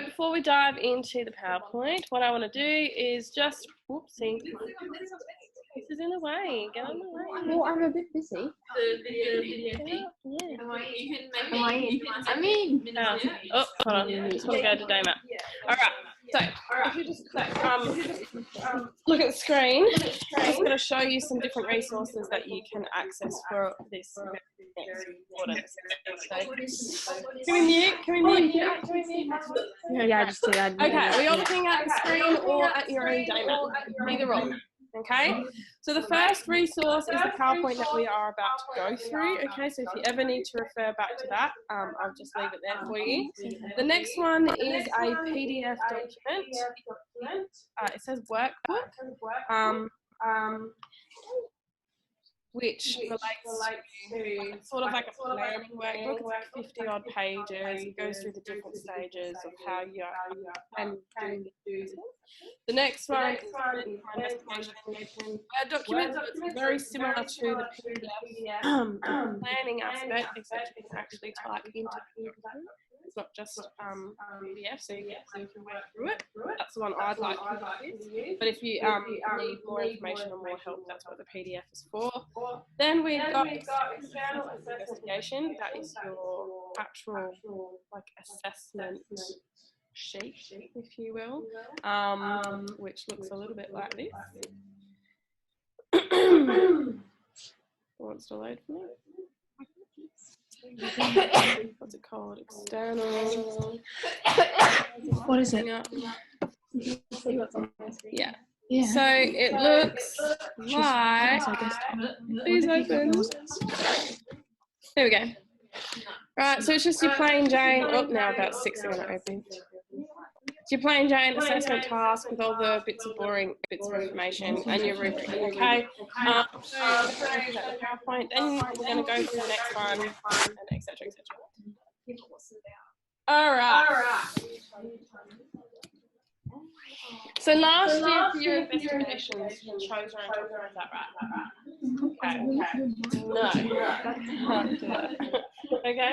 So before we dive into the PowerPoint, what I want to do is just, whoopsie, this is in the way, get on the way. Well, I'm a bit busy. The video feed. Yeah. I mean, Oh, hold on, I just want to go to Daymat. Alright, so if you just look at the screen, I'm just going to show you some different resources that you can access for this very important. So, can we mute? yeah, just do that. Okay, are we all looking at the screen or at your own Daymat? Either or. Okay, so the first resource is the PowerPoint that we are about to go through. Okay, so if you ever need to refer back to that, I'll just leave it there for you. The next one is a PDF document. It says workbook, which relates to sort of like a planning workbook. It's like 50 odd pages. It goes through the different stages of how you can do. The next one is investigation document. It's very similar to the PDF planning aspect, except you can actually type into PDF. It's not just PDF, so you can work through it. That's the one I'd like to use. But if you need more information or more help, that's what the PDF is for. Then we've got external investigation. That is your actual like assessment sheet, if you will, which looks a little bit like this. Wants to load for me. What's it called? External. What is it? Yeah. Yeah. So it looks like. Please open. There we go. Right, so it's just your plain Jane. Oh, now about 6 are going to open. It's your plain Jane assessment task with all the boring bits of information and your rubric. Okay. So the PowerPoint. Then we're going to go through the next one, and etc. All right. So last year for your investigations, you chose your own topic. Is that right? Okay. No. Can't do that. Okay.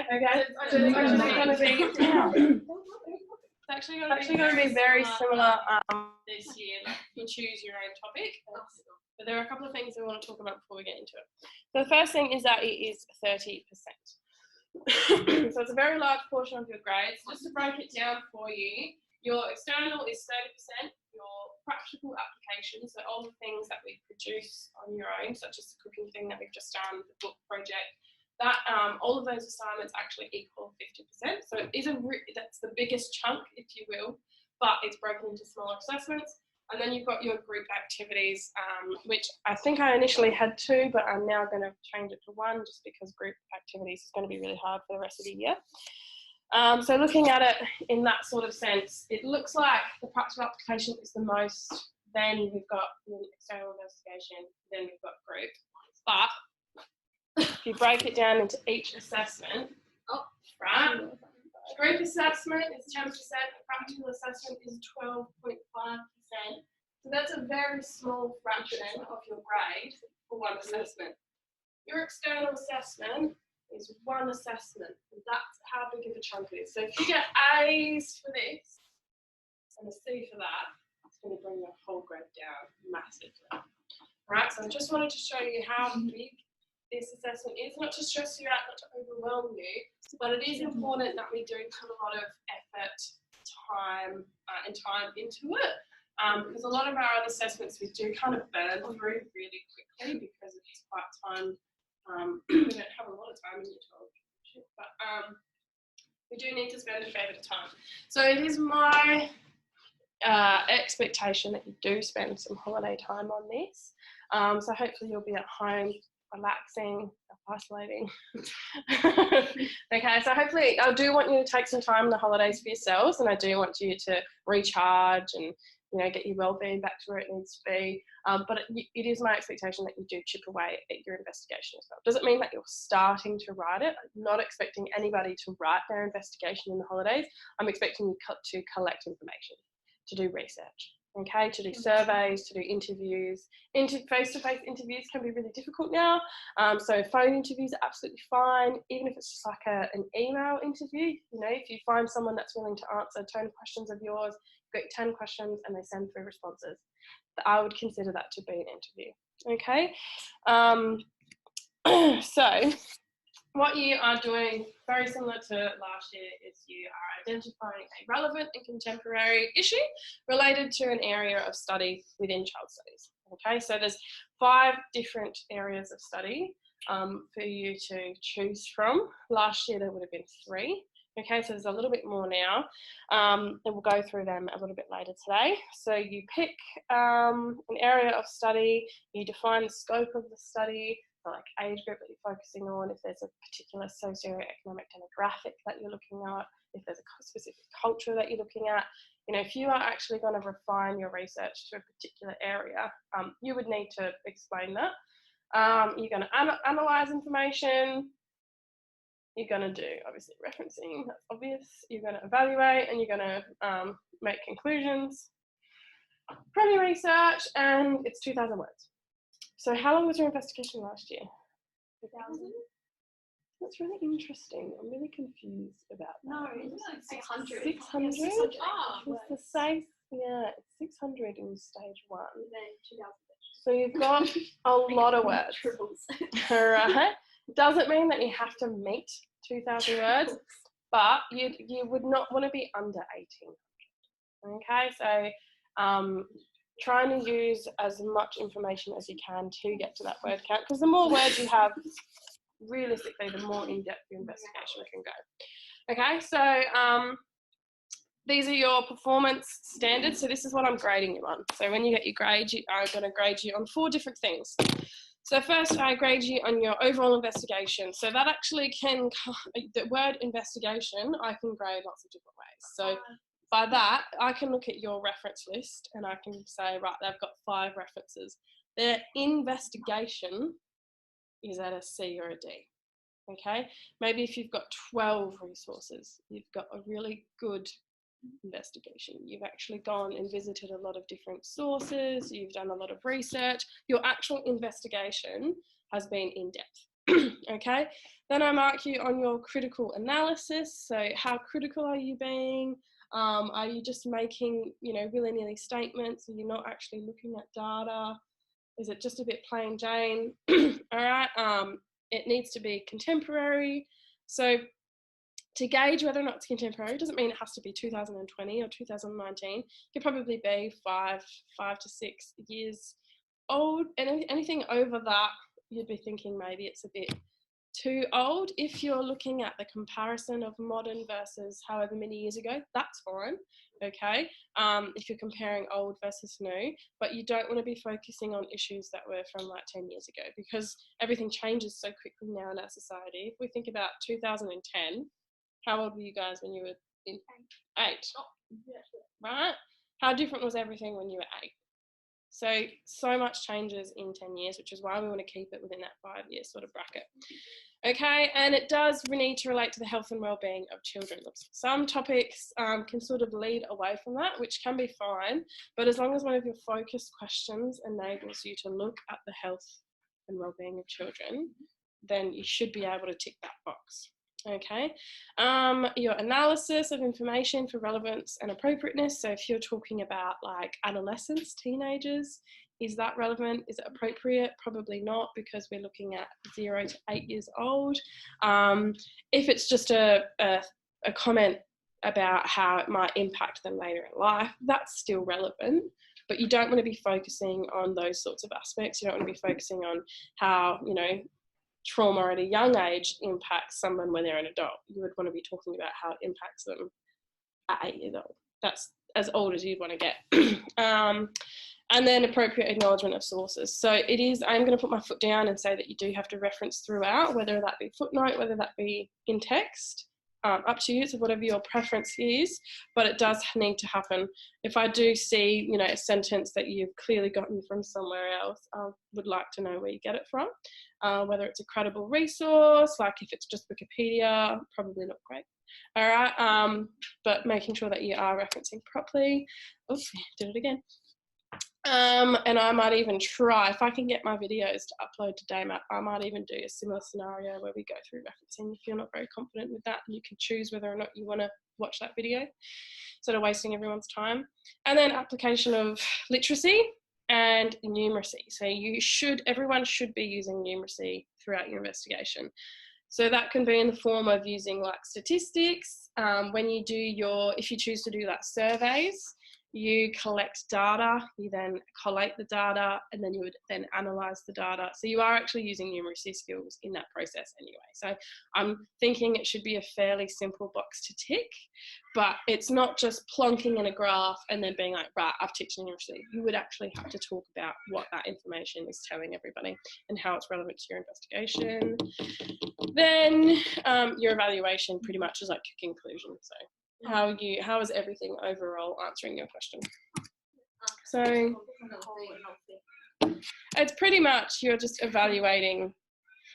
So it's actually going to be very similar this year. Like you choose your own topic, but there are a couple of things we want to talk about before we get into it. So the first thing is that it is 30%. So it's a very large portion of your grades. Just to break it down for you, your external is 30%. Your practical application, so all the things that we produce on your own, such as the cooking thing that we've just done, the book project, that all of those assignments actually equal 50%. So it is that's the biggest chunk, if you will, but it's broken into smaller assessments. And then you've got your group activities, which I think I initially had 2, but I'm now going to change it to 1 just because group activities is going to be really hard for the rest of the year. So looking at it in that sort of sense, it looks like the practical application is the most, then we've got an external investigation, then we've got group. But if you break it down into each assessment, right, group assessment is 10%, practical assessment is 12.5%. So that's a very small fraction of your grade for one assessment. Your external assessment is 1 assessment, and that's how big of a chunk it is. So if you get A's for this and a C for that, it's going to bring your whole grade down massively. Right, so I just wanted to show you how big this assessment is, not to stress you out, not to overwhelm you, but it is important that we do put a lot of effort, time into it, because a lot of our other assessments we do kind of burn through really quickly because it's quite time. We don't have a lot of time in year 12, but we do need to spend a fair bit of time. So it is my expectation that you do spend some holiday time on this. So hopefully you'll be at home, relaxing, isolating. Okay, so hopefully I do want you to take some time in the holidays for yourselves, and I do want you to recharge and get your well-being back to where it needs to be. But it is my expectation that you do chip away at your investigation as well. Doesn't mean that you're starting to write it. I'm not expecting anybody to write their investigation in the holidays. I'm expecting you to collect information, to do research. okay, to do surveys, to do interviews. Face-to-face interviews can be really difficult now, so phone interviews are absolutely fine, even if it's just like an email interview. You know, if you find someone that's willing to answer 10 questions of yours, you've got 10 questions and they send through responses, I would consider that to be an interview, okay? So what you are doing, very similar to last year, is you are identifying a relevant and contemporary issue related to an area of study within child studies. Okay, so there's 5 different areas of study for you to choose from. Last year there would have been 3. Okay, so there's a little bit more now, and we'll go through them a little bit later today. So you pick an area of study, you define the scope of the study, like age group that you're focusing on, if there's a particular socio-economic demographic that you're looking at, if there's a specific culture that you're looking at. You know, if you are actually going to refine your research to a particular area, you would need to explain that. You're going to analyse information. You're going to do, obviously, referencing, that's obvious. You're going to evaluate, and you're going to make conclusions from your research, and it's 2,000 words. So how long was your investigation last year? 1,000? That's really interesting. I'm really confused about that. No, it's like 600. 600? Yeah, 600. Oh, it's the same, yeah, it's 600 in stage 1. Then 2,000. So you've got a lot of words. Triples. All right. Doesn't mean that you have to meet 2,000 words, but you would not want to be under 1,800. Okay, so trying to use as much information as you can to get to that word count, because the more words you have, realistically, the more in-depth your investigation can go. Okay, so these are your performance standards. So this is what I'm grading you on. So when you get your grade, I'm going to grade you on 4 different things. So first, I grade you on your overall investigation. So that actually can, the word investigation, I can grade lots of different ways. So by that, I can look at your reference list and I can say, right, they've got 5 references. Their investigation is at a C or a D, okay? Maybe if you've got 12 resources, you've got a really good investigation. You've actually gone and visited a lot of different sources, you've done a lot of research, your actual investigation has been in depth. Okay, then I mark you on your critical analysis. So how critical are you being? Are you just making, you know, willy-nilly statements? Are you not actually looking at data? Is it just a bit plain Jane? All right, it needs to be contemporary. So to gauge whether or not it's contemporary doesn't mean it has to be 2020 or 2019. It could probably be 5 to 6 years old, and anything over that, you'd be thinking maybe it's a bit too old. If you're looking at the comparison of modern versus however many years ago, that's fine, okay? If you're comparing old versus new, but you don't want to be focusing on issues that were from like 10 years ago, because everything changes so quickly now in our society. If we think about 2010, how old were you guys when you were in 8? Right? How different was everything when you were 8? So much changes in 10 years, which is why we want to keep it within that 5-year sort of bracket. Okay, and it does need to relate to the health and well-being of children. Some topics can sort of lead away from that, which can be fine, but as long as one of your focus questions enables you to look at the health and well-being of children, then you should be able to tick that box. Okay, your analysis of information for relevance and appropriateness. So if you're talking about like adolescents, teenagers, is that relevant? Is it appropriate? Probably not, because we're looking at 0 to 8 years old. If it's just a comment about how it might impact them later in life, that's still relevant. But you don't want to be focusing on those sorts of aspects. You don't want to be focusing on how, you know, trauma at a young age impacts someone when they're an adult. You would want to be talking about how it impacts them at 8 years old. That's as old as you'd want to get. And then appropriate acknowledgement of sources. So it is, I'm going to put my foot down and say that you do have to reference throughout, whether that be footnote, whether that be in text, up to you, so whatever your preference is, but it does need to happen. If I do see, you know, a sentence that you've clearly gotten from somewhere else, I would like to know where you get it from, whether it's a credible resource, like if it's just Wikipedia, probably not great. All right, but making sure that you are referencing properly. Oops, did it again. And I might even try, if I can get my videos to upload to DayMap, I might even do a similar scenario where we go through referencing. If you're not very confident with that, you can choose whether or not you want to watch that video, instead of wasting everyone's time. And then application of literacy and numeracy. So everyone should be using numeracy throughout your investigation. So that can be in the form of using like statistics. If you choose to do like surveys, you collect data, you then collate the data, and then you would then analyze the data. So you are actually using numeracy skills in that process anyway. So I'm thinking it should be a fairly simple box to tick, but it's not just plonking in a graph and then being like, right, I've ticked numeracy. You would actually have to talk about what that information is telling everybody and how it's relevant to your investigation. Then your evaluation pretty much is like your conclusion. So how is everything overall answering your question? So it's pretty much you're just evaluating.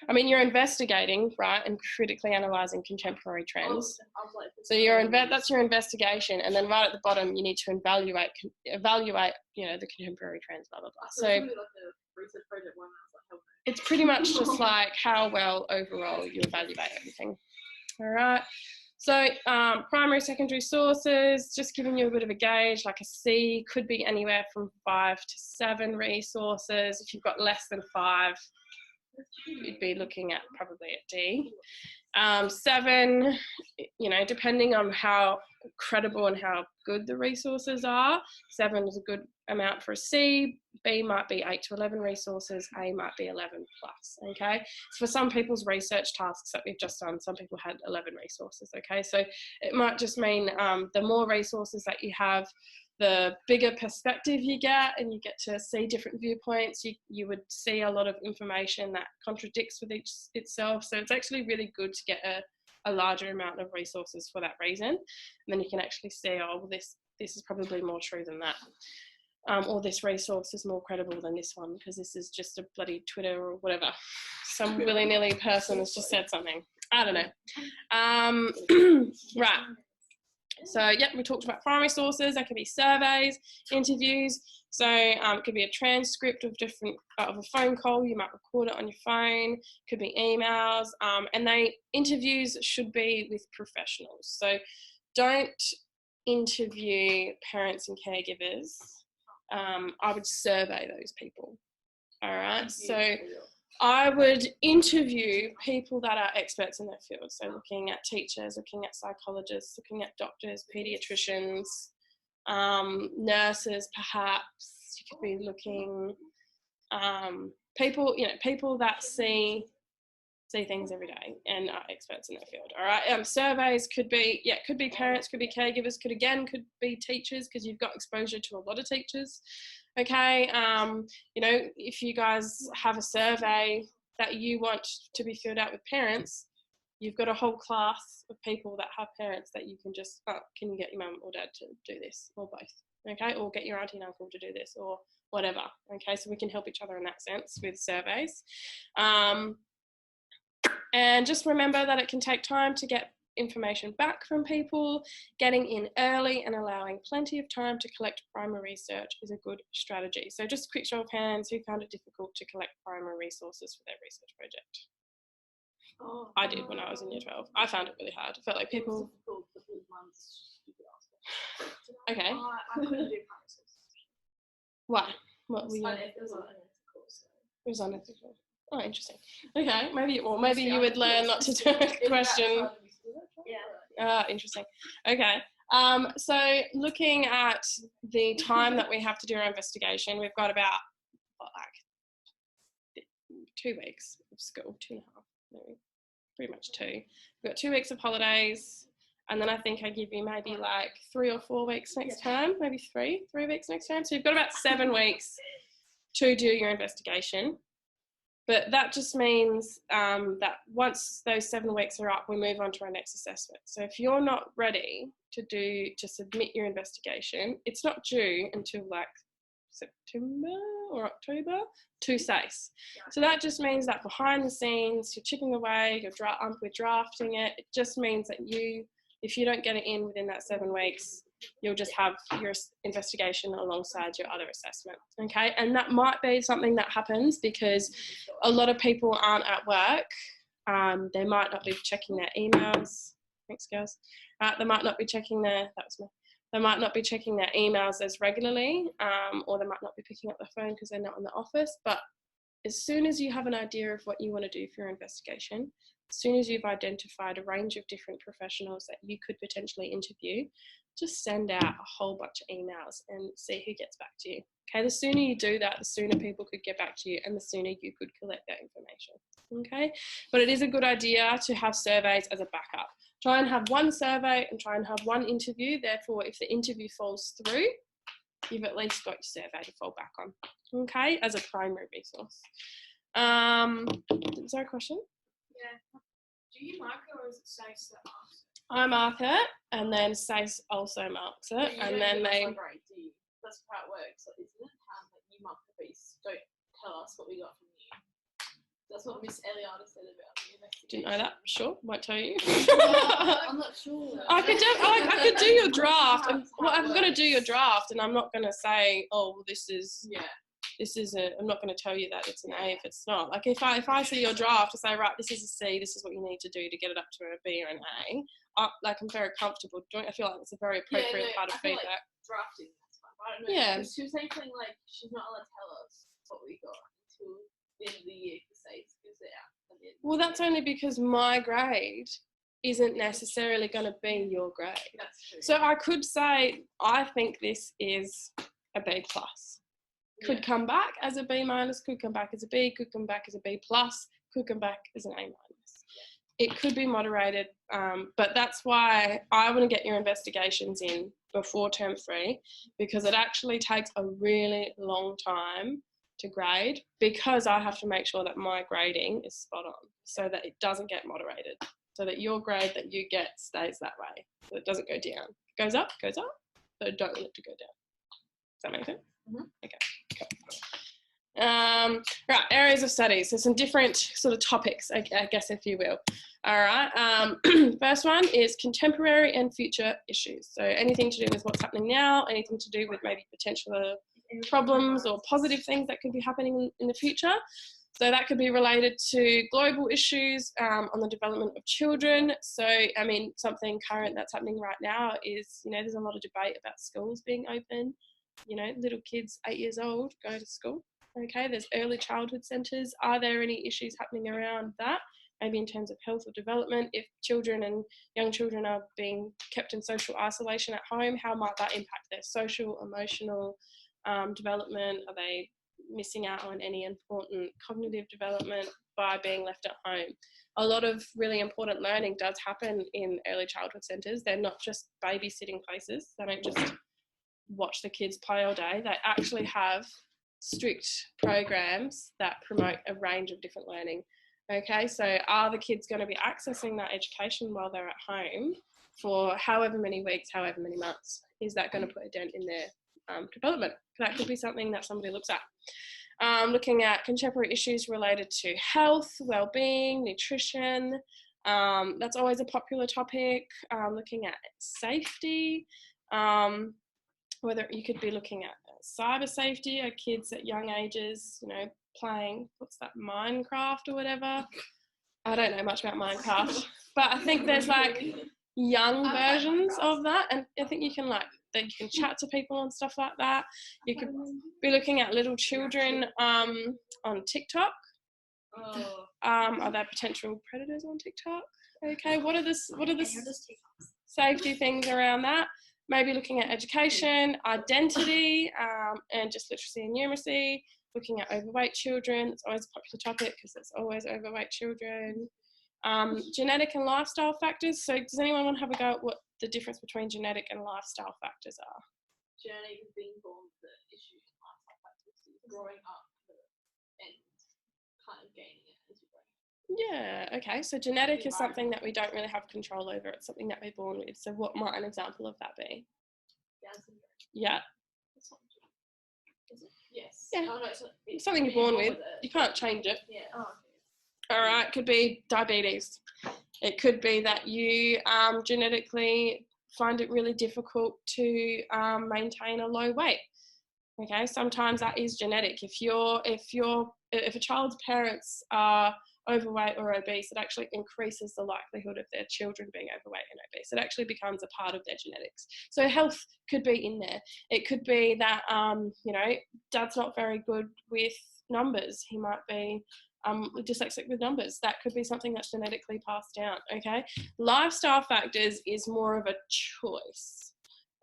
I mean, you're investigating, right, and critically analysing contemporary trends. So that's your investigation, and then right at the bottom you need to evaluate, the contemporary trends, blah blah blah. So it's pretty much just like how well overall you evaluate everything. All right. So primary, secondary sources, just giving you a bit of a gauge, like a C could be anywhere from 5 to 7 resources. If you've got less than 5, you'd be looking at probably a D. 7, depending on how credible and how good the resources are, 7 is a good amount for a C. B might be 8 to 11 resources. A might be 11 plus, okay? So for some people's research tasks that we've just done, some people had 11 resources, okay? So it might just mean the more resources that you have, the bigger perspective you get, and you get to see different viewpoints. You would see a lot of information that contradicts with itself. So it's actually really good to get a larger amount of resources for that reason. And then you can actually see, oh, well, this is probably more true than that. Or this resource is more credible than this one because this is just a bloody Twitter or whatever. Some willy-nilly person has just said something. I don't know. Right. So, yeah, we talked about primary sources. That could be surveys, interviews. So it could be a transcript of a phone call. You might record it on your phone. Could be emails. And interviews should be with professionals. So don't interview parents and caregivers. I would survey those people. All right. So I would interview people that are experts in their field. So looking at teachers, looking at psychologists, looking at doctors, pediatricians, nurses, perhaps. You could be looking people that see things every day and are experts in their field. All right. Surveys could be parents, could be caregivers, could be teachers, because you've got exposure to a lot of teachers. Okay. If you guys have a survey that you want to be filled out with parents, you've got a whole class of people that have parents that you can just, can you get your mum or dad to do this, or both? Okay. Or get your auntie and uncle to do this, or whatever. Okay. So we can help each other in that sense with surveys. And just remember that it can take time to get information back from people. Getting in early and allowing plenty of time to collect primary research is a good strategy. So just a quick show of hands, who found it difficult to collect primary resources for their research project? I did when I was in year 12. I found it really hard. I felt like people... Okay. I couldn't do primary sources. Why? What were you... It was unethical. It was unethical. Oh, interesting. Okay, maybe you would learn not to do a question. Yeah. Interesting. Okay. So looking at the time that we have to do our investigation, we've got about 2 weeks of school, 2.5, maybe, pretty much 2. We've got 2 weeks of holidays, and then I think I give you maybe like 3 or 4 weeks next term, maybe 3 weeks next term. So you've got about 7 weeks to do your investigation. But that just means that once those 7 weeks are up, we move on to our next assessment. So if you're not ready to submit your investigation, it's not due until like September or October to SACE. So that just means that behind the scenes, you're chipping away, we're drafting it. It just means that if you don't get it in within that 7 weeks, You'll just have your investigation alongside your other assessment, okay? And that might be something that happens because a lot of people aren't at work. They might not be checking their emails. Thanks, girls. They might not be checking They might not be checking their emails as regularly, or they might not be picking up the phone because they're not in the office. But as soon as you have an idea of what you want to do for your investigation, as soon as you've identified a range of different professionals that you could potentially interview, just send out a whole bunch of emails and see who gets back to you. Okay, the sooner you do that, the sooner people could get back to you and the sooner you could collect that information. Okay, but it is a good idea to have surveys as a backup. Try and have one survey and try and have one interview. Therefore, if the interview falls through, you've at least got your survey to fall back on, okay, as a primary resource. Is there a question? Yeah. Do you mark it or is it SACE that marks it? I mark it, and then SACE also marks it, and then they. That's how it works, isn't it? You mark the piece, don't tell us what we got from you. That's what Miss Eliana said about the investigation. Didn't know that. Sure, won't tell you. I'm not sure. I could do your draft. I'm going to do your draft, and I'm not going to say, oh, well, this is. Yeah. This is a. I'm not going to tell you that it's an A if it's not. Like if I see your draft to say, right, this is a C. This is what you need to do to get it up to a B or an A. I'm very comfortable doing. I feel like it's a very appropriate part of feedback. Like drafting. I don't know. Yeah. She was saying something like she's not allowed to tell us what we got until the end of the year for SACE because they're out. Well, that's only because my grade isn't necessarily going to be your grade. That's true. So I could say I think this is a B plus. Could come back as a B minus. Could come back as a B. Could come back as a B plus. Could come back as an A minus. It could be moderated, but that's why I want to get your investigations in before term 3 because it actually takes a really long time to grade because I have to make sure that my grading is spot on so that it doesn't get moderated, so that your grade that you get stays that way, so it doesn't go down. It goes up, but I don't want it to go down. Does that make sense? Mm-hmm. Okay. Cool. Right, areas of study. So some different sort of topics, I guess, if you will. All right. First one is contemporary and future issues. So anything to do with what's happening now, anything to do with maybe potential problems or positive things that could be happening in the future. So that could be related to global issues on the development of children. So, I mean, something current that's happening right now is, there's a lot of debate about schools being open. Little kids 8 years old go to school. Okay, there's early childhood centres. Are there any issues happening around that? Maybe in terms of health or development. If children and young children are being kept in social isolation at home, how might that impact their social, emotional development? Are they missing out on any important cognitive development by being left at home? A lot of really important learning does happen in early childhood centres. They're not just babysitting places. They don't just watch the kids play all day. They actually have strict programs that promote a range of different learning. Okay, so are the kids going to be accessing that education while they're at home for however many weeks, however many months? Is that going to put a dent in their development? That could be something that somebody looks at. Looking at contemporary issues related to health, well-being, nutrition. That's always a popular topic. Looking at safety. Whether you could be looking at cyber safety, or kids at young ages, playing, Minecraft or whatever. I don't know much about Minecraft, but I think there's like young versions of that, and I think you can chat to people and stuff like that. You could be looking at little children on TikTok. Are there potential predators on TikTok? Okay, what are the safety things around that? Maybe looking at education, identity, and just literacy and numeracy. Looking at overweight children. It's always a popular topic because there's always overweight children. Genetic and lifestyle factors. So does anyone want to have a go at what the difference between genetic and lifestyle factors are? Genetic is being born with the issue, lifestyle factors is growing up and kind of gaining it as you grow. Yeah, okay. So genetic is something that we don't really have control over. It's something that we're born with. So what might an example of that be? Yeah. Yes. Yeah. Oh, no, it's something you're born with. You can't change it. Yeah. Oh, okay. All right. Could be diabetes. It could be that you genetically find it really difficult to maintain a low weight. Okay, sometimes that is genetic. If a child's parents are overweight or obese, it actually increases the likelihood of their children being overweight and obese. It actually becomes a part of their genetics. So health could be in there. It could be that dad's not very good with numbers. He might be dyslexic with numbers. That could be something that's genetically passed down. Okay, lifestyle factors is more of a choice.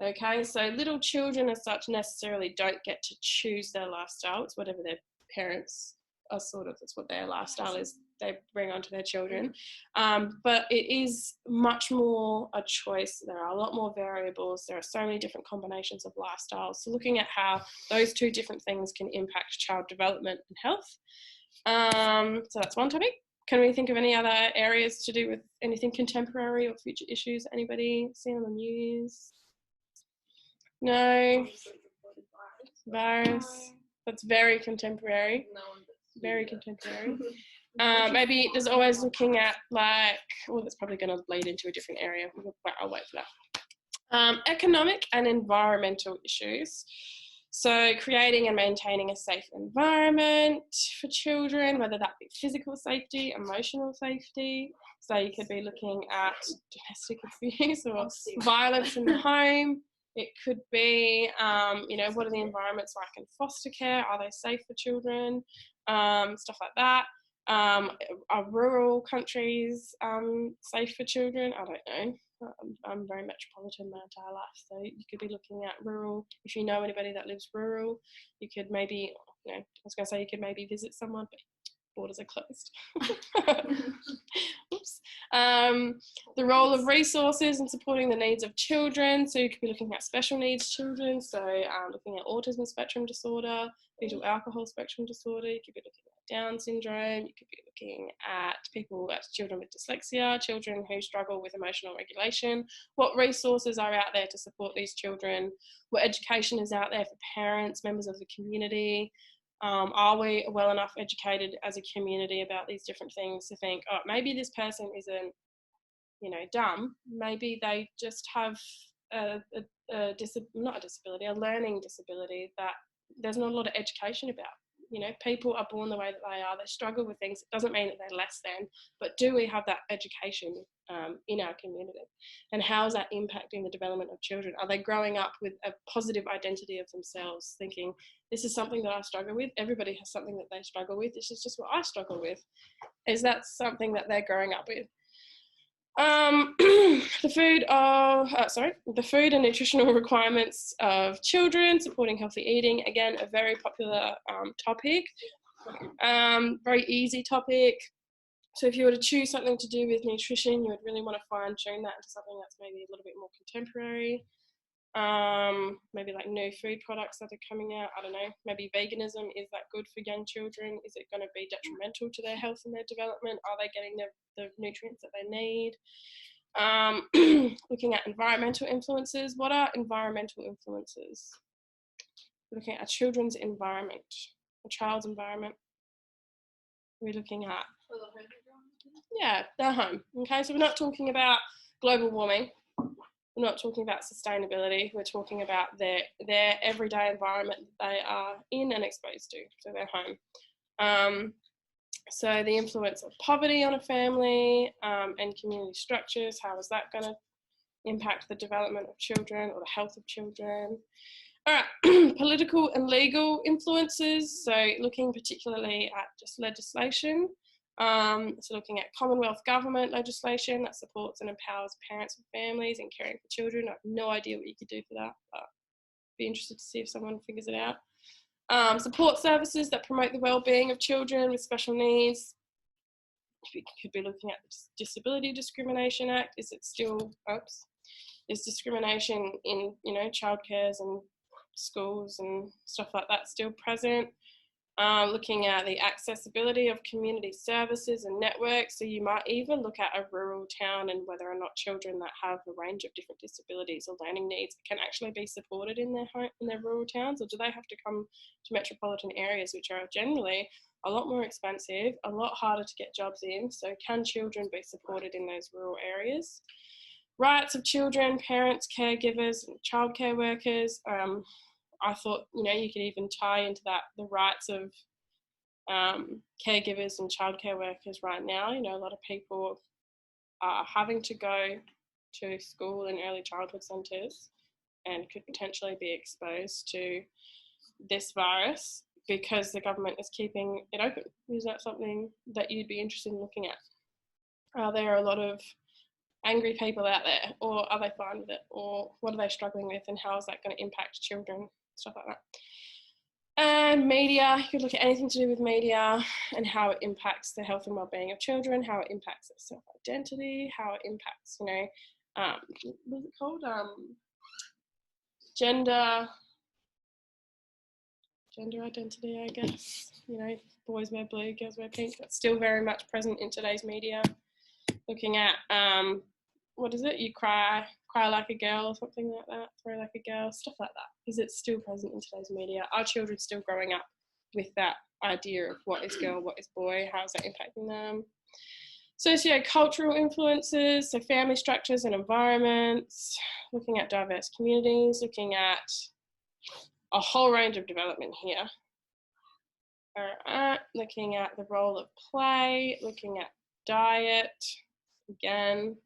Okay, so little children as such necessarily don't get to choose their lifestyle. It's whatever their parents are that's what their lifestyle is, they bring onto their children. But it is much more a choice. There are a lot more variables. There are so many different combinations of lifestyles. So looking at how those two different things can impact child development and health. So that's one topic. Can we think of any other areas to do with anything contemporary or future issues? Anybody seen on the news? No. Virus. That's very contemporary. Very contemporary. Maybe there's always looking at that's probably going to lead into a different area. I'll wait for that. Economic and environmental issues. So creating and maintaining a safe environment for children, whether that be physical safety, emotional safety. So you could be looking at domestic abuse or violence in the home. It could be, what are the environments like in foster care? Are they safe for children? Stuff like that. Are rural countries safe for children? I don't know. I'm very metropolitan my entire life, so you could be looking at rural. If you know anybody that lives rural, you could maybe, I was going to say you could maybe visit someone, but borders are closed. Oops. The role of resources in supporting the needs of children. So you could be looking at special needs children. So looking at autism spectrum disorder, fetal alcohol spectrum disorder. You could be looking at Down syndrome. You could be looking at children with dyslexia, children who struggle with emotional regulation. What resources are out there to support these children? What education is out there for parents, members of the community? Are we well enough educated as a community about these different things to think, oh, maybe this person isn't, dumb. Maybe they just have a learning disability that there's not a lot of education about. People are born the way that they are. They struggle with things. It doesn't mean that they're less than, but do we have that education in our community? And how is that impacting the development of children? Are they growing up with a positive identity of themselves, thinking, this is something that I struggle with? Everybody has something that they struggle with. This is just what I struggle with. Is that something that they're growing up with? The food and nutritional requirements of children, supporting healthy eating, again, a very popular topic, very easy topic. So if you were to choose something to do with nutrition, you would really want to fine tune that into something that's maybe a little bit more contemporary. Maybe like new food products that are coming out. I don't know, maybe veganism. Is that good for young children? Is it going to be detrimental to their health and their development? Are they getting the nutrients that they need? Looking at environmental influences. What are environmental influences? Looking at a children's environment, a child's environment. We're looking at, their home. Okay, so we're not talking about global warming. We're not talking about sustainability. We're talking about their everyday environment that they are in and exposed to, so their home. So the influence of poverty on a family and community structures, how is that going to impact the development of children or the health of children? All right, political and legal influences, so looking particularly at just legislation. So looking at Commonwealth government legislation that supports and empowers parents and families in caring for children. I have no idea what you could do for that, but I'd be interested to see if someone figures it out. Support services that promote the well-being of children with special needs. We could be looking at the Disability Discrimination Act. Is it still, is discrimination in, childcares and schools and stuff like that still present? Looking at the accessibility of community services and networks. So you might even look at a rural town and whether or not children that have a range of different disabilities or learning needs can actually be supported in their rural towns, or do they have to come to metropolitan areas, which are generally a lot more expensive, a lot harder to get jobs in? So can children be supported in those rural areas? rights of children, parents, caregivers, and childcare workers. I thought, you know, you could even tie into that the rights of caregivers and childcare workers right now. You know, a lot of people are having to go to school and early childhood centres and could potentially be exposed to this virus because the government is keeping it open. Is that something that you'd be interested in looking at? Are there a lot of angry people out there, or are they fine with it, or what are they struggling with, and how is that going to impact children, stuff like that. And media, you could look at anything to do with media and how it impacts the health and well-being of children, how it impacts their self-identity, how it impacts, you know, what's it called? Gender identity, I guess. You know, boys wear blue, girls wear pink. That's still very much present in today's media. Looking at, what is it? You cry like a girl or something like that, throw like a girl, stuff like that. Because it's still present in today's media. Our children still growing up with that idea of what is girl, what is boy, how is that impacting them. Socio-cultural influences, so family structures and environments, looking at diverse communities, looking at a whole range of development here. Looking at the role of play, looking at diet, again,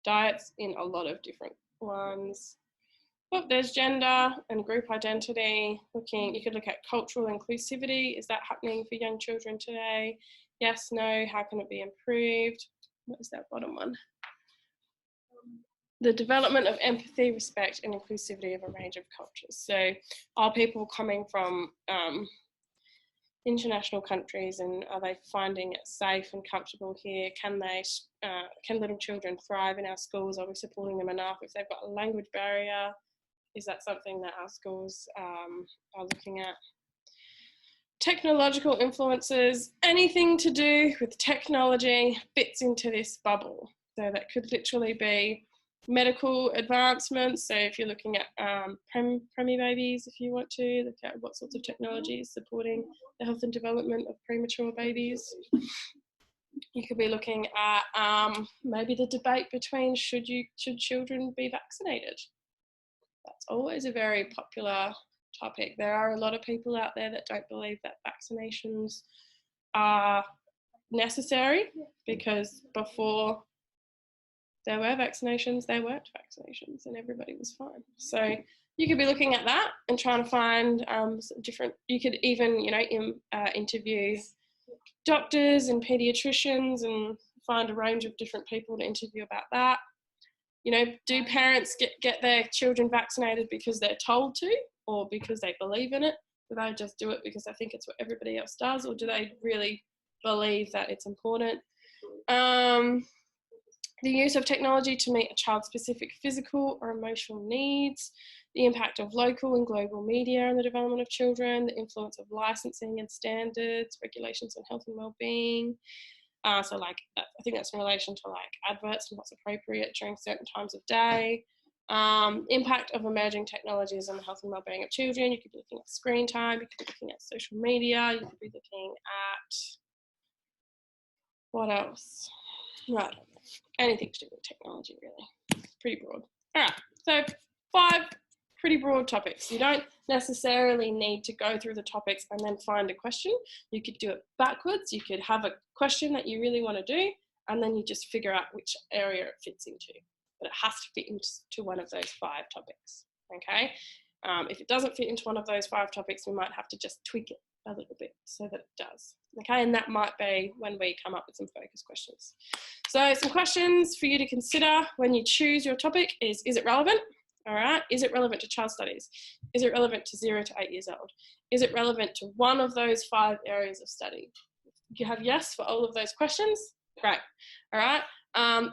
diets in a lot of different ones. Oh, there's gender and group identity. You could look at cultural inclusivity. Is that happening for young children today? Yes, no, how can it be improved? What is that bottom one? The development of empathy, respect, and inclusivity of a range of cultures. So are people coming from international countries, and are they finding it safe and comfortable here? Can little children thrive in our schools? Are we supporting them enough? If they've got a language barrier, is that something that our schools are looking at? Technological influences, anything to do with technology fits into this bubble. So that could literally be medical advancements. So if you're looking at preemie babies, if you want to look at what sorts of technology is supporting the health and development of premature babies. You could be looking at maybe the debate between should children be vaccinated. That's always a very popular topic. There are a lot of people out there that don't believe that vaccinations are necessary, because before there were vaccinations, there weren't vaccinations, and everybody was fine. So you could be looking at that and trying to find different. You could even, you know, interview doctors and pediatricians and find a range of different people to interview about that. You know, do parents get their children vaccinated because they're told to, or because they believe in it? Do they just do it because they think it's what everybody else does, or do they really believe that it's important? The use of technology to meet a child's specific physical or emotional needs, the impact of local and global media on the development of children, the influence of licensing and standards, regulations on health and well-being. So like, I think that's in relation to like adverts and what's appropriate during certain times of day. Impact of emerging technologies on the health and well-being of children. You could be looking at screen time, you could be looking at social media, you could be looking at, what else? Right, anything to do with technology, really. Pretty broad. All right, so 5 pretty broad topics. You don't necessarily need to go through the topics and then find a question. You could do it backwards. You could have a question that you really want to do, and then you just figure out which area it fits into. But it has to fit into one of those 5 topics, okay? If it doesn't fit into one of those 5 topics, we might have to just tweak it a little bit so that it does, okay? And that might be when we come up with some focus questions. So some questions for you to consider when you choose your topic is it relevant? All right, is it relevant to child studies? Is it relevant to 0 to 8 years old? Is it relevant to one of those 5 areas of study? If you have yes for all of those questions, great. All right,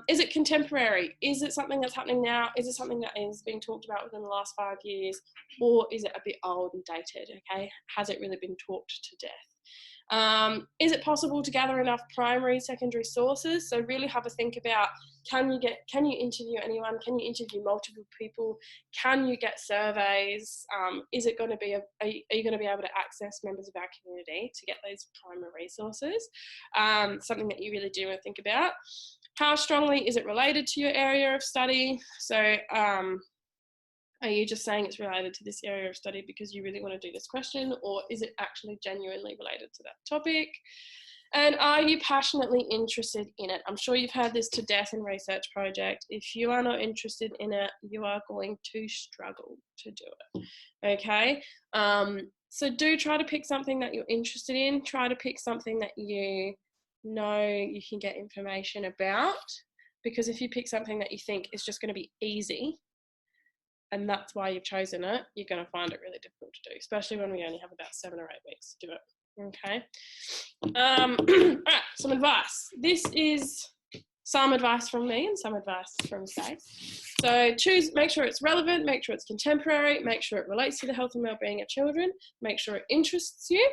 is it contemporary? Is it something that's happening now? Is it something that is being talked about within the last 5 years? Or is it a bit old and dated, okay? Has it really been talked to death? Is it possible to gather enough primary, secondary sources? So really have a think about, can you interview anyone? Can you interview multiple people? Can you get surveys? Is it going to be, are you going to be able to access members of our community to get those primary resources? Something that you really do want to think about. How strongly is it related to your area of study? So are you just saying it's related to this area of study because you really want to do this question, or is it actually genuinely related to that topic? And are you passionately interested in it? I'm sure you've heard this to death in research project. If you are not interested in it, you are going to struggle to do it, okay? So do try to pick something that you're interested in. Try to pick something that you know you can get information about, because if you pick something that you think is just going to be easy, and that's why you've chosen it, you're going to find it really difficult to do, especially when we only have about 7 or 8 weeks to do it. Okay. All right, some advice. This is some advice from me and some advice from Stace. So make sure it's relevant, make sure it's contemporary, make sure it relates to the health and wellbeing of children, make sure it interests you,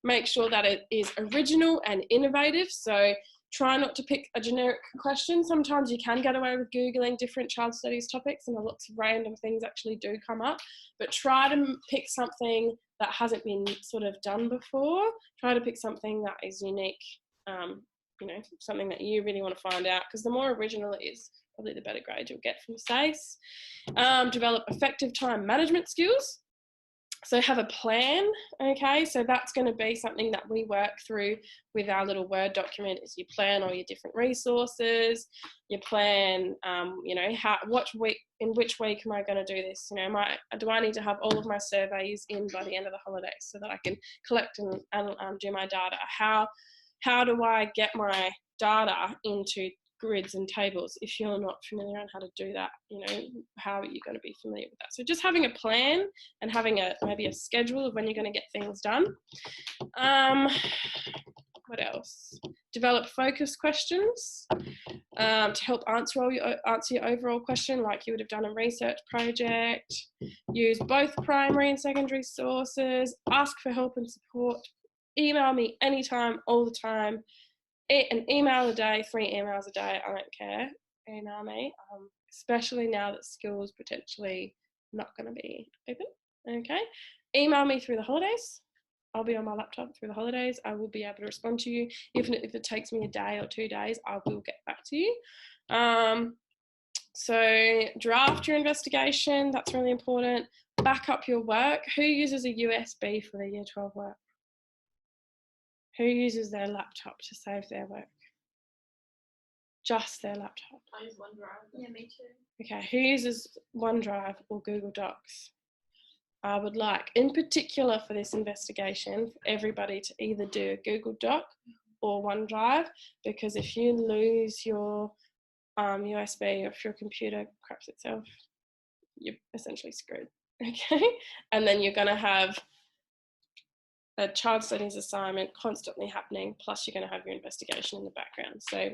make sure that it is original and innovative. So try not to pick a generic question. Sometimes you can get away with Googling different child studies topics and lots of random things actually do come up, but try to pick something that hasn't been sort of done before. Try to pick something that is unique, you know, something that you really want to find out, because the more original it is, probably the better grade you'll get from SACE. Develop effective time management skills. So have a plan, okay? So that's going to be something that we work through with our little Word document. Is you plan all your different resources, you plan, you know, in which week am I going to do this? You know, do I need to have all of my surveys in by the end of the holidays so that I can collect and do my data? How do I get my data into grids and tables? If you're not familiar on how to do that, you know, how are you going to be familiar with that? So just having a plan and having maybe a schedule of when you're going to get things done. What else? Develop focus questions to help answer your overall question, like you would have done a research project. Use both primary and secondary sources. Ask for help and support. Email me anytime, all the time. An email a day, 3 emails a day, I don't care. Email me, especially now that school's potentially not going to be open, okay? Email me through the holidays. I'll be on my laptop through the holidays. I will be able to respond to you. Even if it takes me a day or 2 days, I will get back to you. So draft your investigation, that's really important. Back up your work. Who uses a USB for their Year 12 work? Who uses their laptop to save their work? Just their laptop. I use OneDrive. Yeah, me too. Okay, who uses OneDrive or Google Docs? I would like, in particular for this investigation, for everybody to either do a Google Doc or OneDrive, because if you lose your USB or if your computer craps itself, you're essentially screwed, okay? And then you're going to have a child studies assignment constantly happening, plus you're going to have your investigation in the background. So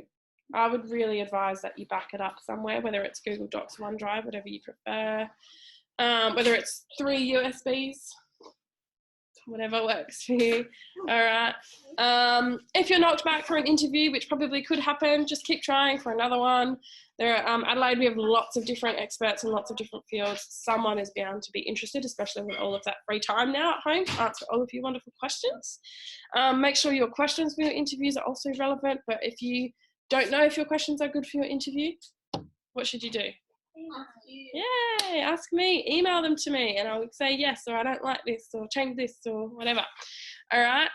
I would really advise that you back it up somewhere, whether it's Google Docs, OneDrive, whatever you prefer, whether it's 3 USBs, whatever works for you. All right. If you're knocked back for an interview, which probably could happen, just keep trying for another one. Adelaide, we have lots of different experts in lots of different fields. Someone is bound to be interested, especially with all of that free time now at home to answer all of your wonderful questions. Make sure your questions for your interviews are also relevant, but if you don't know if your questions are good for your interview, what should you do? Yay, ask me, email them to me, and I'll say yes, or I don't like this, or change this, or whatever. All right.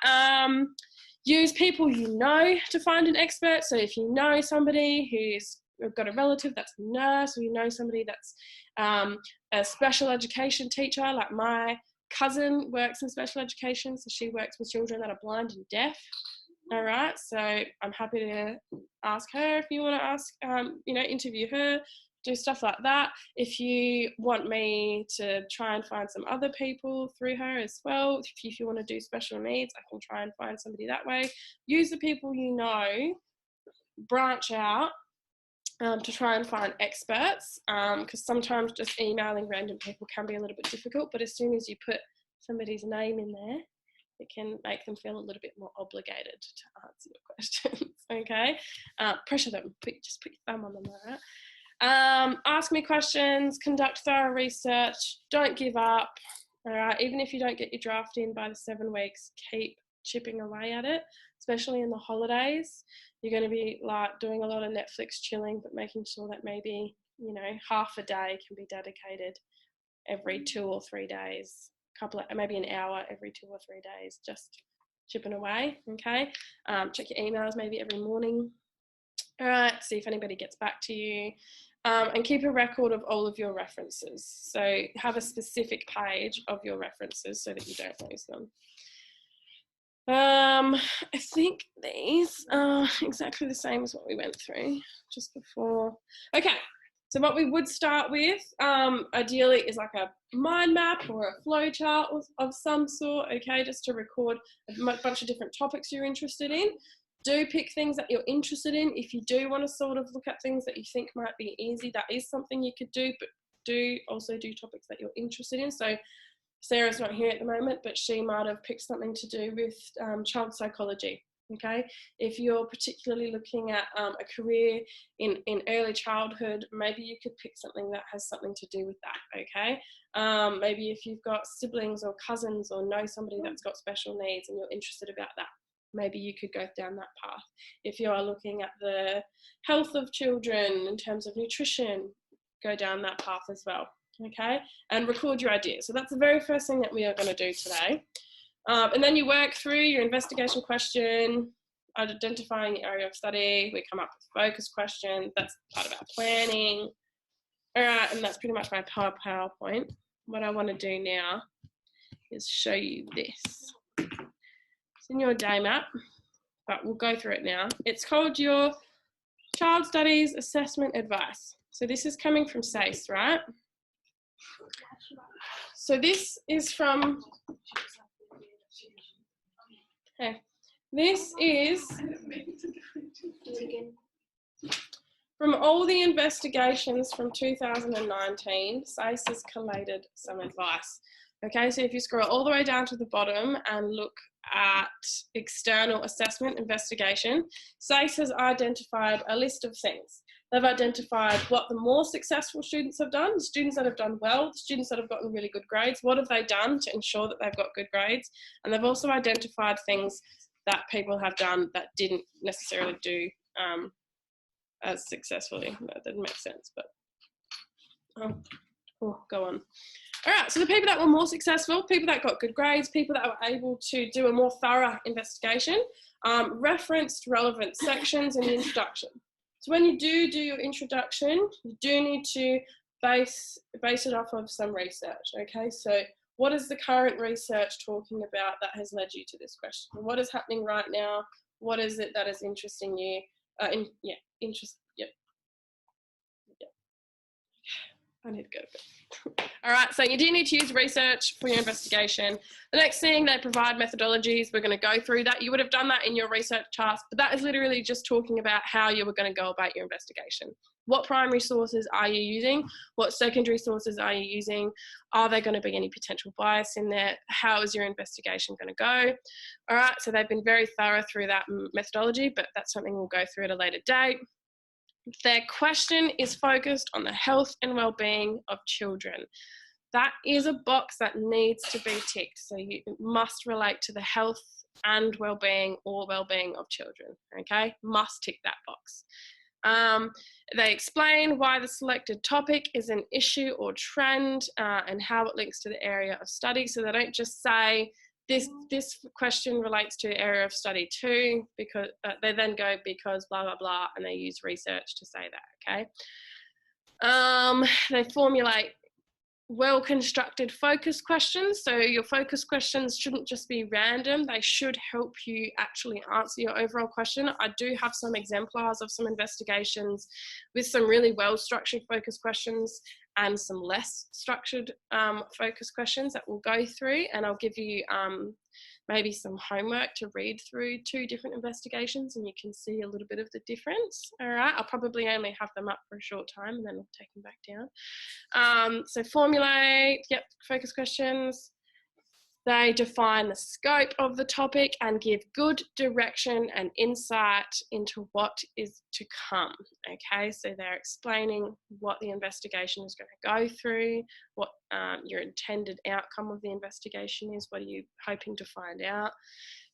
Use people you know to find an expert. So if you know somebody who's got a relative that's a nurse, or you know somebody that's a special education teacher, like my cousin works in special education, so she works with children that are blind and deaf. All right, so I'm happy to ask her if you want to ask, interview her, do stuff like that. If you want me to try and find some other people through her as well, if you want to do special needs, I can try and find somebody that way. Use the people you know, branch out to try and find experts, because sometimes just emailing random people can be a little bit difficult, but as soon as you put somebody's name in there, it can make them feel a little bit more obligated to answer your questions, okay? Pressure them, just put your thumb on them, all right? Ask me questions, conduct thorough research, don't give up, all right? Even if you don't get your draft in by the 7 weeks, keep chipping away at it, especially in the holidays. You're going to be like doing a lot of Netflix chilling, but making sure that maybe, you know, half a day can be dedicated every 2 or 3 days, maybe an hour every 2 or 3 days, just chipping away. Okay. Check your emails maybe every morning. All right, see if anybody gets back to you. And keep a record of all of your references. So have a specific page of your references so that you don't lose them. I think these are exactly the same as what we went through just before. Okay, so what we would start with, ideally, is like a mind map or a flow chart of some sort, okay, just to record a bunch of different topics you're interested in. Do pick things that you're interested in. If you do want to sort of look at things that you think might be easy, that is something you could do, but do also do topics that you're interested in. So Sarah's not here at the moment, but she might have picked something to do with child psychology. Okay, if you're particularly looking at a career in early childhood, maybe you could pick something that has something to do with that. Okay, maybe if you've got siblings or cousins or know somebody that's got special needs and you're interested about that, maybe you could go down that path. If you are looking at the health of children in terms of nutrition, go down that path as well. Okay, and record your ideas. So that's the very first thing that we are going to do today. And then you work through your investigation question, identifying the area of study. We come up with focus questions. That's part of our planning. All right, and that's pretty much my PowerPoint. What I want to do now is show you this. It's in your day map, but we'll go through it now. It's called your Child Studies Assessment Advice. So this is coming from SACE, right? So this is from, okay, this is from all the investigations from 2019, SACE has collated some advice. Okay, so if you scroll all the way down to the bottom and look at external assessment investigation, SACE has identified a list of things. They've identified what the more successful students have done, the students that have done well, the students that have gotten really good grades, what have they done to ensure that they've got good grades, and they've also identified things that people have done that didn't necessarily do as successfully. That didn't make sense, but go on. All right, so the people that were more successful, people that got good grades, people that were able to do a more thorough investigation, referenced relevant sections in the introduction. So when you do your introduction, you do need to base it off of some research, okay? So what is the current research talking about that has led you to this question? What is happening right now? What is it that is interesting you? I need to go to bed. All right, so you do need to use research for your investigation. The next thing, they provide methodologies. We're going to go through that. You would have done that in your research task, but that is literally just talking about how you were going to go about your investigation. What primary sources are you using? What secondary sources are you using? Are there going to be any potential bias in there? How is your investigation going to go? All right, so they've been very thorough through that methodology, but that's something we'll go through at a later date. Their question is focused on the health and well-being of children. That is a box that needs to be ticked. So you must relate to the health and well-being or well-being of children, okay? Must tick that box. They explain why the selected topic is an issue or trend and how it links to the area of study. So they don't just say, this question relates to area of study too, because they then go because blah, blah, blah, and they use research to say that, okay? They formulate well-constructed focus questions. So your focus questions shouldn't just be random. They should help you actually answer your overall question. I do have some exemplars of some investigations with some really well-structured focus questions and some less structured focus questions that we'll go through, and I'll give you maybe some homework to read through 2 different investigations and you can see a little bit of the difference. All right, I'll probably only have them up for a short time and then I'll take them back down. So formulate, focus questions. They define the scope of the topic and give good direction and insight into what is to come. Okay, so they're explaining what the investigation is going to go through, what your intended outcome of the investigation is, what are you hoping to find out.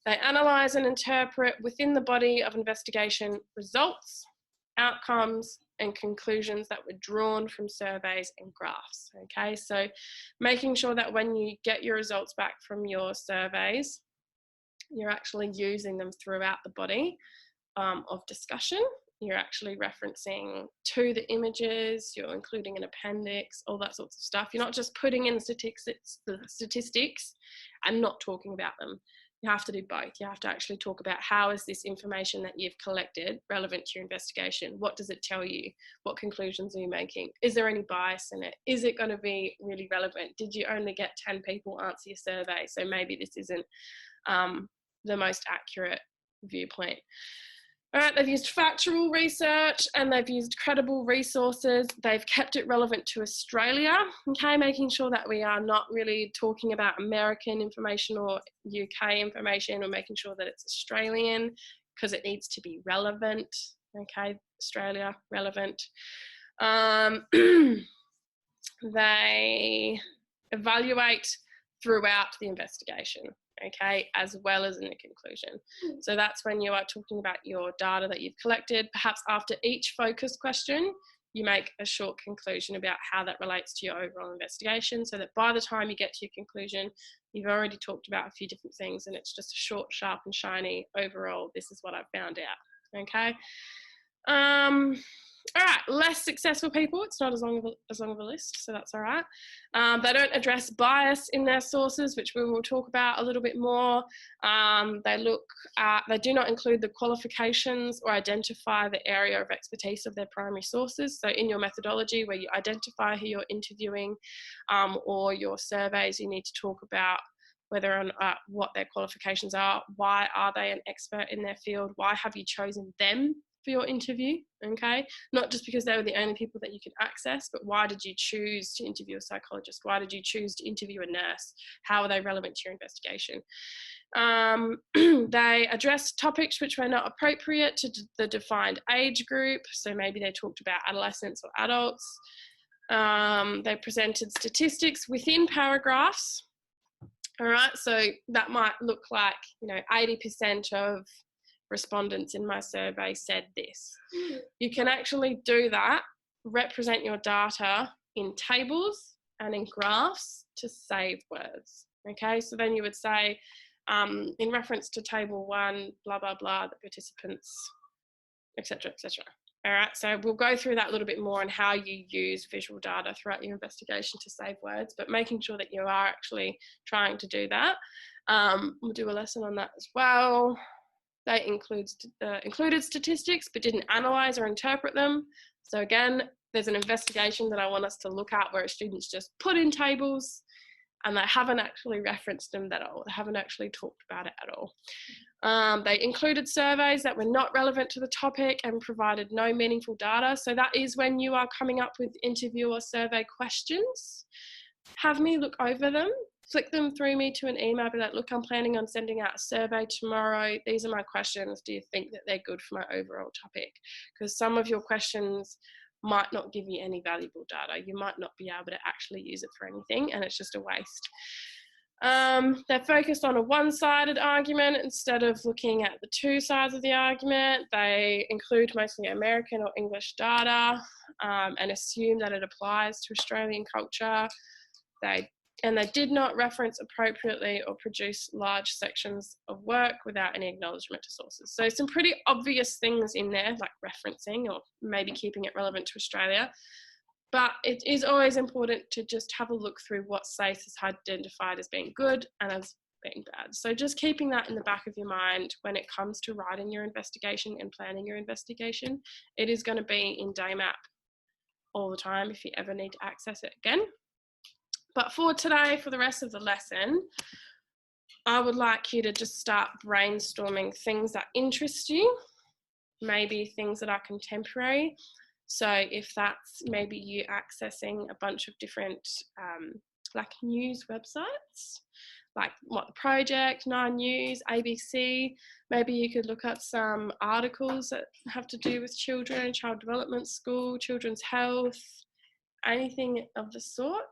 They analyse and interpret within the body of investigation results, outcomes, and conclusions that were drawn from surveys and graphs. Okay, so making sure that when you get your results back from your surveys, you're actually using them throughout the body of discussion. You're actually referencing to the images, you're including an appendix, all that sorts of stuff. You're not just putting in the statistics and not talking about them. You have to do both. You have to actually talk about how is this information that you've collected relevant to your investigation? What does it tell you? What conclusions are you making? Is there any bias in it? Is it going to be really relevant? Did you only get 10 people answer your survey? So maybe this isn't the most accurate viewpoint. All right, they've used factual research and they've used credible resources. They've kept it relevant to Australia, okay, making sure that we are not really talking about American information or UK information, or making sure that it's Australian because it needs to be relevant, okay, Australia, relevant. They evaluate throughout the investigation, okay, as well as in the conclusion. So that's when you are talking about your data that you've collected. Perhaps after each focus question, you make a short conclusion about how that relates to your overall investigation, so that by the time you get to your conclusion, you've already talked about a few different things and it's just a short, sharp and shiny overall, this is what I've found out, okay? All right, less successful people, it's not as long of a list, so that's all right. They don't address bias in their sources, which we will talk about a little bit more. They do not include the qualifications or identify the area of expertise of their primary sources. So in your methodology, where you identify who you're interviewing or your surveys, you need to talk about whether or not what their qualifications are, why are they an expert in their field, why have you chosen them for your interview, okay? Not just because they were the only people that you could access, but why did you choose to interview a psychologist? Why did you choose to interview a nurse? How are they relevant to your investigation? They addressed topics which were not appropriate to the defined age group. So maybe they talked about adolescents or adults. They presented statistics within paragraphs. All right, so that might look like, 80% of respondents in my survey said this. You can actually do that, represent your data in tables and in graphs to save words. Okay, so then you would say, in reference to table 1, blah, blah, blah, the participants, etc., etc. All right, so we'll go through that a little bit more on how you use visual data throughout your investigation to save words, but making sure that you are actually trying to do that. We'll do a lesson on that as well. They included statistics but didn't analyse or interpret them. So again, there's an investigation that I want us to look at where students just put in tables and they haven't actually referenced them at all. They haven't actually talked about it at all. They included surveys that were not relevant to the topic and provided no meaningful data. So that is when you are coming up with interview or survey questions. Have me look over them. Flick them through me to an email, be like, look, I'm planning on sending out a survey tomorrow. These are my questions. Do you think that they're good for my overall topic? Because some of your questions might not give you any valuable data. You might not be able to actually use it for anything, and it's just a waste. They're focused on a one-sided argument instead of looking at the two sides of the argument. They include mostly American or English data and assume that it applies to Australian culture. They did not reference appropriately or produce large sections of work without any acknowledgement to sources. So some pretty obvious things in there, like referencing or maybe keeping it relevant to Australia. But it is always important to just have a look through what SACE has identified as being good and as being bad. So just keeping that in the back of your mind when it comes to writing your investigation and planning your investigation. It is going to be in DAMAP all the time if you ever need to access it again. But for today, for the rest of the lesson, I would like you to just start brainstorming things that interest you, maybe things that are contemporary. So if that's maybe you accessing a bunch of different like news websites, like what the project, Nine News, ABC. Maybe you could look up some articles that have to do with children, child development school, children's health, anything of the sort.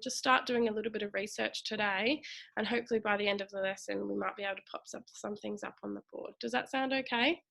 Just start doing a little bit of research today, and hopefully by the end of the lesson we might be able to pop some things up on the board. Does that sound okay?